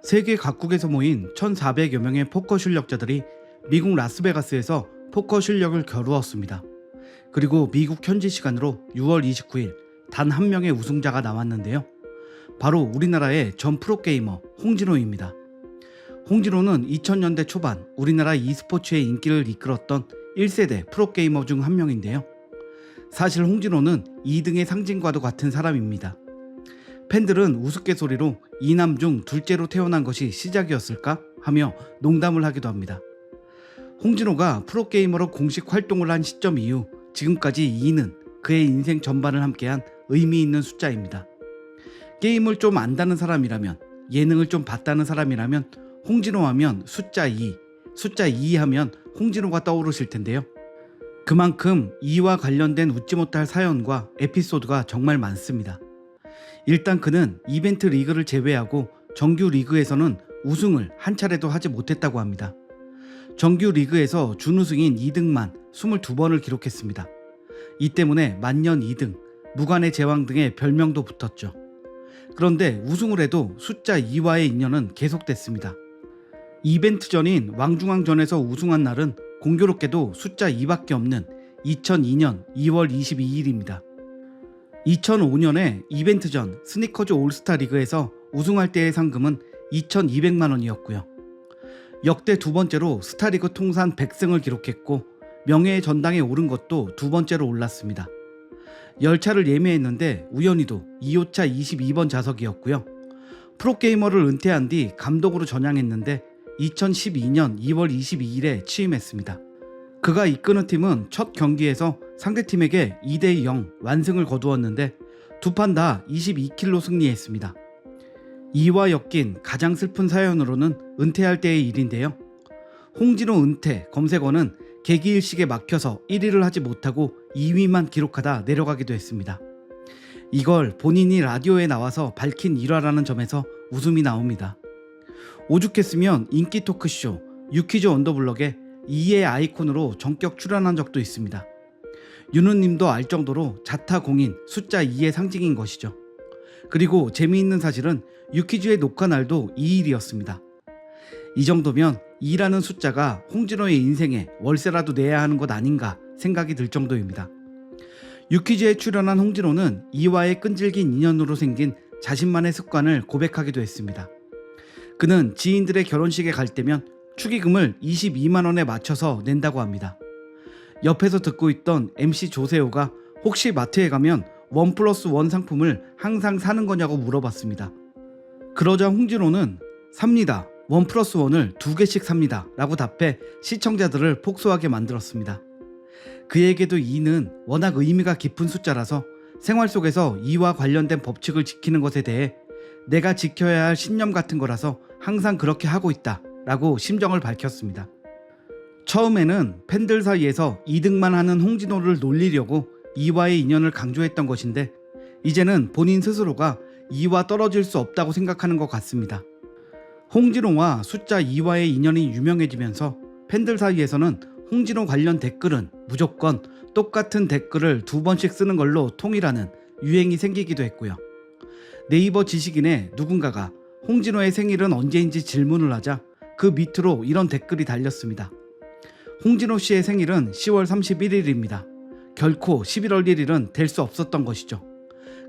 세계 각국에서 모인 1,400여 명의 포커 실력자들이 미국 라스베가스에서 포커 실력을 겨루었습니다. 그리고 미국 현지 시간으로 6월 29일 단 한 명의 우승자가 나왔는데요. 바로 우리나라의 전 프로게이머 홍진호입니다. 홍진호는 2000년대 초반 우리나라 e스포츠의 인기를 이끌었던 1세대 프로게이머 중 한 명인데요. 사실 홍진호는 2등의 상징과도 같은 사람입니다. 팬들은 우스갯소리로 이남 중 둘째로 태어난 것이 시작이었을까 하며 농담을 하기도 합니다. 홍진호가 프로게이머로 공식 활동을 한 시점 이후 지금까지 2는 그의 인생 전반을 함께한 의미 있는 숫자입니다. 게임을 좀 안다는 사람이라면, 예능을 좀 봤다는 사람이라면 홍진호 하면 숫자 2 하면 홍진호가 떠오르실 텐데요. 그만큼 2와 관련된 웃지 못할 사연과 에피소드가 정말 많습니다. 일단 그는 이벤트 리그를 제외하고 정규 리그에서는 우승을 한 차례도 하지 못했다고 합니다. 정규 리그에서 준우승인 2등만 22번을 기록했습니다. 이 때문에 만년 2등, 무관의 제왕 등의 별명도 붙었죠. 그런데 우승을 해도 숫자 2와의 인연은 계속됐습니다. 이벤트 전인 왕중왕전에서 우승한 날은 공교롭게도 숫자 2밖에 없는 2002년 2월 22일입니다. 2005년에 이벤트 전 스니커즈 올스타 리그에서 우승할 때의 상금은 2,200만 원이었고요. 역대 두 번째로 스타리그 통산 100승을 기록했고 명예의 전당에 오른 것도 두 번째로 올랐습니다. 열차를 예매했는데 우연히도 2호차 22번 좌석이었고요. 프로게이머를 은퇴한 뒤 감독으로 전향했는데 2012년 2월 22일에 취임했습니다. 그가 이끄는 팀은 첫 경기에서 상대팀에게 2대0 완승을 거두었는데 두 판 다 22킬로 승리했습니다. 이와 엮인 가장 슬픈 사연으로는 은퇴할 때의 일인데요. 홍진호 은퇴 검색어는 개기일식에 막혀서 1위를 하지 못하고 2위만 기록하다 내려가기도 했습니다. 이걸 본인이 라디오에 나와서 밝힌 일화라는 점에서 웃음이 나옵니다. 오죽했으면 인기 토크쇼 유퀴즈 언더블럭에 2의 아이콘으로 전격 출연한 적도 있습니다. 윤우님도 알 정도로 자타공인 숫자 2의 상징인 것이죠. 그리고 재미있는 사실은 유퀴즈의 녹화 날도 2일이었습니다. 이 정도면 2라는 숫자가 홍진호의 인생에 월세라도 내야 하는 것 아닌가 생각이 들 정도입니다. 유퀴즈에 출연한 홍진호는 2와의 끈질긴 인연으로 생긴 자신만의 습관을 고백하기도 했습니다. 그는 지인들의 결혼식에 갈 때면 축의금을 22만 원에 맞춰서 낸다고 합니다. 옆에서 듣고 있던 MC 조세호가 혹시 마트에 가면 1+1 상품을 항상 사는 거냐고 물어봤습니다. 그러자 홍진호는 삽니다. 1+1을 2개씩 삽니다. 라고 답해 시청자들을 폭소하게 만들었습니다. 그에게도 2는 워낙 의미가 깊은 숫자라서 생활 속에서 2와 관련된 법칙을 지키는 것에 대해 내가 지켜야 할 신념 같은 거라서 항상 그렇게 하고 있다 라고 심정을 밝혔습니다. 처음에는 팬들 사이에서 2등만 하는 홍진호를 놀리려고 2와의 인연을 강조했던 것인데 이제는 본인 스스로가 2와 떨어질 수 없다고 생각하는 것 같습니다. 홍진호와 숫자 2와의 인연이 유명해지면서 팬들 사이에서는 홍진호 관련 댓글은 무조건 똑같은 댓글을 2번씩 쓰는 걸로 통일하는 유행이 생기기도 했고요. 네이버 지식인에 누군가가 홍진호의 생일은 언제인지 질문을 하자 그 밑으로 이런 댓글이 달렸습니다. 홍진호 씨의 생일은 10월 31일입니다. 결코 11월 1일은 될 수 없었던 것이죠.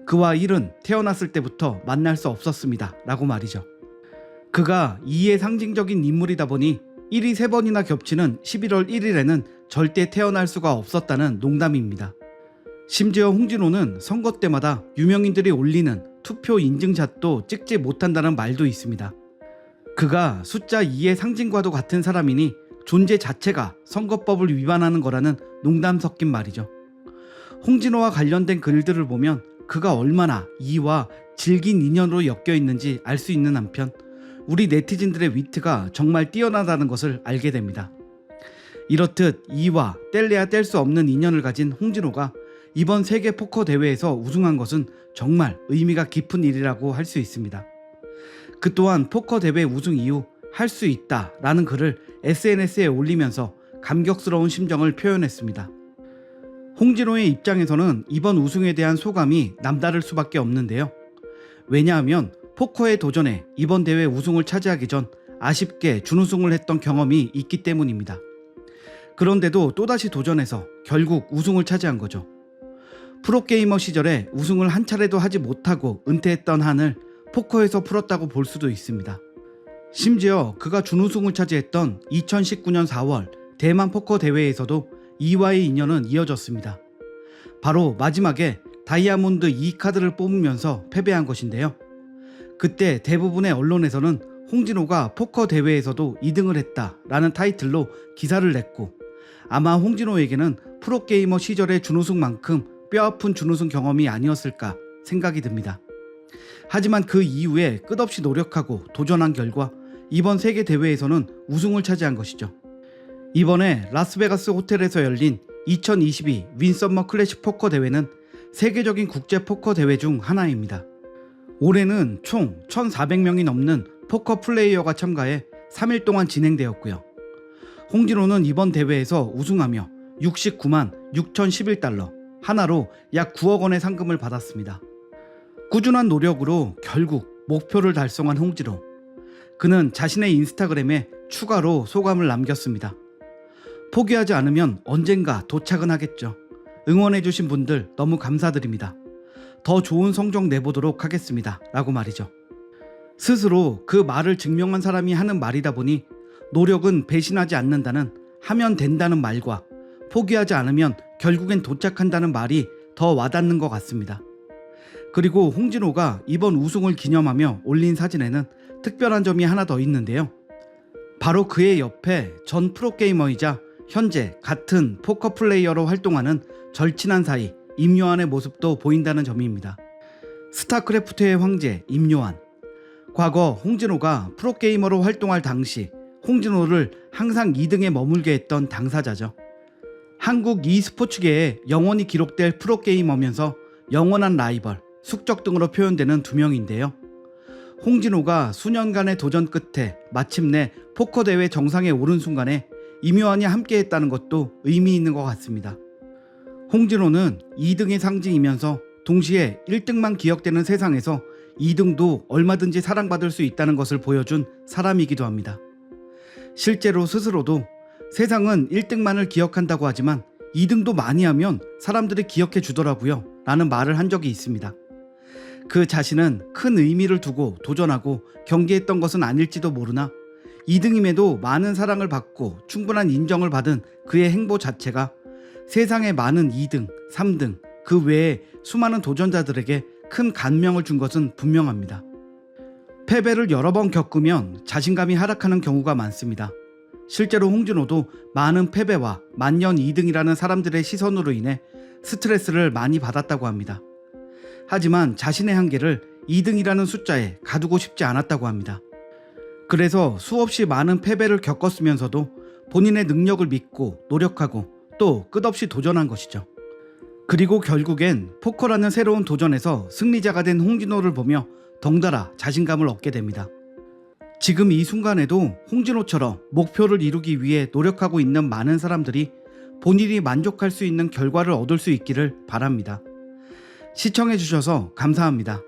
그와 1은 태어났을 때부터 만날 수 없었습니다. 라고 말이죠. 그가 2의 상징적인 인물이다 보니 1이 3번이나 겹치는 11월 1일에는 절대 태어날 수가 없었다는 농담입니다. 심지어 홍진호는 선거 때마다 유명인들이 올리는 투표 인증샷도 찍지 못한다는 말도 있습니다. 그가 숫자 2의 상징과도 같은 사람이니 존재 자체가 선거법을 위반하는 거라는 농담 섞인 말이죠. 홍진호와 관련된 글들을 보면 그가 얼마나 2와 질긴 인연으로 엮여 있는지 알 수 있는 한편 우리 네티즌들의 위트가 정말 뛰어나다는 것을 알게 됩니다. 이렇듯 2와 뗄래야 뗄 수 없는 인연을 가진 홍진호가 이번 세계 포커 대회에서 우승한 것은 정말 의미가 깊은 일이라고 할 수 있습니다. 그 또한 포커 대회 우승 이후 할 수 있다 라는 글을 SNS에 올리면서 감격스러운 심정을 표현했습니다. 홍진호의 입장에서는 이번 우승에 대한 소감이 남다를 수밖에 없는데요. 왜냐하면 포커에 도전해 이번 대회 우승을 차지하기 전 아쉽게 준우승을 했던 경험이 있기 때문입니다. 그런데도 또다시 도전해서 결국 우승을 차지한 거죠. 프로게이머 시절에 우승을 한 차례도 하지 못하고 은퇴했던 한을 포커에서 풀었다고 볼 수도 있습니다. 심지어 그가 준우승을 차지했던 2019년 4월 대만 포커 대회에서도 이와의 인연은 이어졌습니다. 바로 마지막에 다이아몬드 2카드를 뽑으면서 패배한 것인데요. 그때 대부분의 언론에서는 홍진호가 포커 대회에서도 2등을 했다라는 타이틀로 기사를 냈고, 아마 홍진호에게는 프로게이머 시절의 준우승만큼 뼈아픈 준우승 경험이 아니었을까 생각이 듭니다. 하지만 그 이후에 끝없이 노력하고 도전한 결과 이번 세계 대회에서는 우승을 차지한 것이죠. 이번에 라스베가스 호텔에서 열린 2022 윈서머 클래식 포커 대회는 세계적인 국제 포커 대회 중 하나입니다. 올해는 총 1,400명이 넘는 포커 플레이어가 참가해 3일 동안 진행되었고요. 홍진호는 이번 대회에서 우승하며 69만 6,011달러, 하나로 약 9억 원의 상금을 받았습니다. 꾸준한 노력으로 결국 목표를 달성한 홍진호. 그는 자신의 인스타그램에 추가로 소감을 남겼습니다. 포기하지 않으면 언젠가 도착은 하겠죠. 응원해주신 분들 너무 감사드립니다. 더 좋은 성적 내보도록 하겠습니다. 라고 말이죠. 스스로 그 말을 증명한 사람이 하는 말이다 보니 노력은 배신하지 않는다는 하면 된다는 말과 포기하지 않으면 결국엔 도착한다는 말이 더 와닿는 것 같습니다. 그리고 홍진호가 이번 우승을 기념하며 올린 사진에는 특별한 점이 하나 더 있는데요. 바로 그의 옆에 전 프로게이머이자 현재 같은 포커 플레이어로 활동하는 절친한 사이 임요한의 모습도 보인다는 점입니다. 스타크래프트의 황제 임요한. 과거 홍진호가 프로게이머로 활동할 당시 홍진호를 항상 2등에 머물게 했던 당사자죠. 한국 e스포츠계에 영원히 기록될 프로게이머면서 영원한 라이벌, 숙적 등으로 표현되는 두 명인데요. 홍진호가 수년간의 도전 끝에 마침내 포커 대회 정상에 오른 순간에 임요한이 함께했다는 것도 의미 있는 것 같습니다. 홍진호는 2등의 상징이면서 동시에 1등만 기억되는 세상에서 2등도 얼마든지 사랑받을 수 있다는 것을 보여준 사람이기도 합니다. 실제로 스스로도 세상은 1등만을 기억한다고 하지만 2등도 많이 하면 사람들이 기억해 주더라고요 라는 말을 한 적이 있습니다. 그 자신은 큰 의미를 두고 도전하고 경기했던 것은 아닐지도 모르나 2등임에도 많은 사랑을 받고 충분한 인정을 받은 그의 행보 자체가 세상에 많은 2등, 3등, 그 외에 수많은 도전자들에게 큰 감명을 준 것은 분명합니다. 패배를 여러 번 겪으면 자신감이 하락하는 경우가 많습니다. 실제로 홍진호도 많은 패배와 만년 2등이라는 사람들의 시선으로 인해 스트레스를 많이 받았다고 합니다. 하지만 자신의 한계를 2등이라는 숫자에 가두고 싶지 않았다고 합니다. 그래서 수없이 많은 패배를 겪었으면서도 본인의 능력을 믿고 노력하고 또 끝없이 도전한 것이죠. 그리고 결국엔 포커라는 새로운 도전에서 승리자가 된 홍진호를 보며 덩달아 자신감을 얻게 됩니다. 지금 이 순간에도 홍진호처럼 목표를 이루기 위해 노력하고 있는 많은 사람들이 본인이 만족할 수 있는 결과를 얻을 수 있기를 바랍니다. 시청해주셔서 감사합니다.